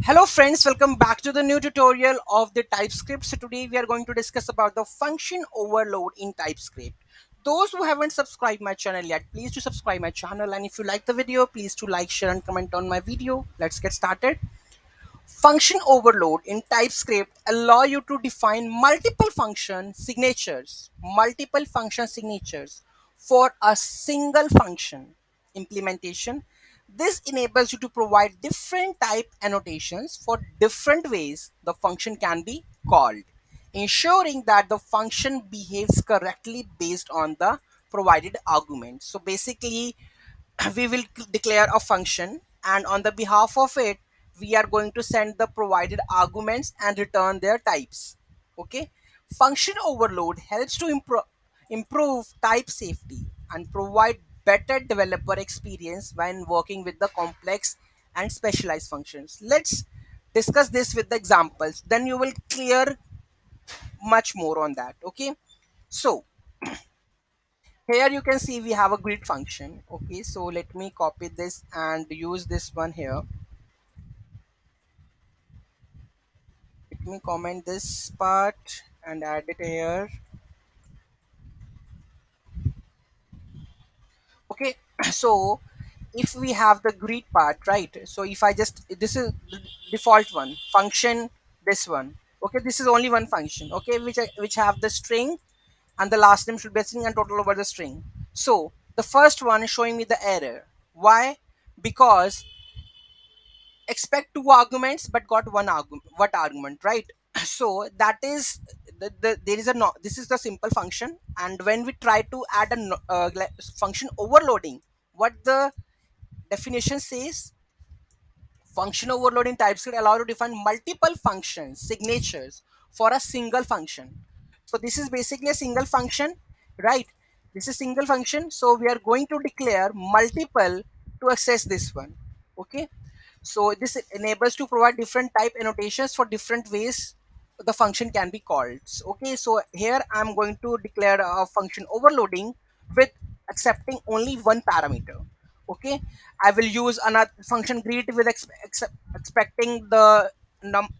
Hello friends, welcome back to the new tutorial of the TypeScript. So today we are going to discuss about the function overload in TypeScript. Those who haven't subscribed my channel yet, please do subscribe my channel, and if you like the video, please do like, share and comment on my video. Let's get started. Function overload in TypeScript allow you to define multiple function signatures for a single function implementation. This enables you to provide different type annotations for different ways the function can be called, ensuring that the function behaves correctly based on the provided argument. So basically, we will declare a function, and on the behalf of it we are going to send the provided arguments and return their types. Okay, function overload helps to improve type safety and provide better developer experience when working with the complex and specialized functions. Let's discuss this with the examples, then you will clear much more on that. Okay, so here you can see we have a greet function. Okay, so let me copy this and use this one here. Let me comment this part and add it here. Okay, so if we have the greet part, right? So if I just, this is the default one function, this one. Okay, this is only one function. Okay, which have the string, and the last name should be a string and total over the string. So the first one is showing me the error. Why? Because expect two arguments but got one argument, what argument, right? So that is there is a no, this is the simple function, and when we try to add a function overloading, what the definition says, function overloading TypeScript allow you to define multiple functions signatures for a single function. So this is basically a single function, right? This is single function, so we are going to declare multiple to access this one. Okay, so this enables to provide different type annotations for different ways the function can be called. Okay, so here I'm going to declare a function overloading with accepting only one parameter. Okay, I will use another function greet with expecting the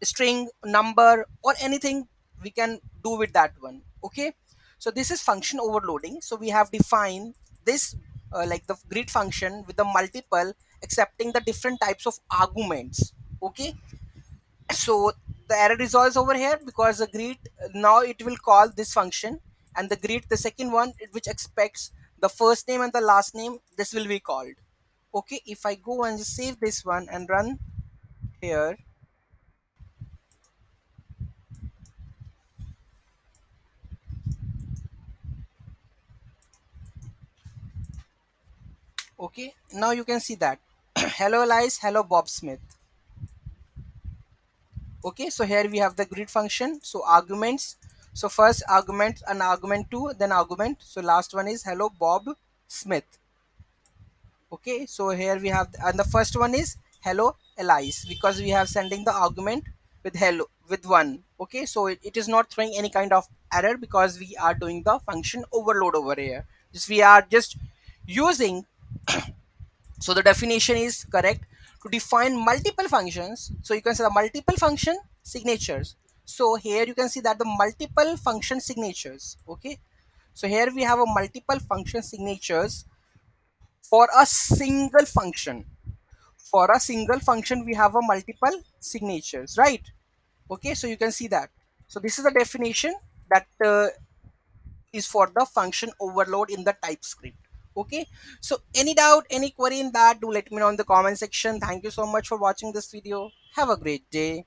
string number or anything we can do with that one. Okay, so this is function overloading. So we have defined this like the greet function with the multiple accepting the different types of arguments. Okay, so the error resolves over here because the greet, now it will call this function, and the greet, the second one, which expects the first name and the last name, this will be called. Okay, if I go and just save this one and run here. Okay, now you can see that hello Elias, hello Bob Smith. Okay, so here we have the greet function. So arguments, so first argument and argument 2, then argument, so last one is hello Bob Smith. Okay, so here we have, and the first one is hello Elias, because we have sending the argument with hello with one. Okay, so it is not throwing any kind of error because we are doing the function overload over here. Just we are just using, so the definition is correct, to define multiple functions. So you can say the multiple function signatures. So here you can see that the multiple function signatures. Okay, so here we have a multiple function signatures for a single function. For a single function we have a multiple signatures, right? Okay, so you can see that. So this is the definition that is for the function overload in the TypeScript. Okay, so any doubt, any query in that, do let me know in the comment section. Thank you so much for watching this video. Have a great day.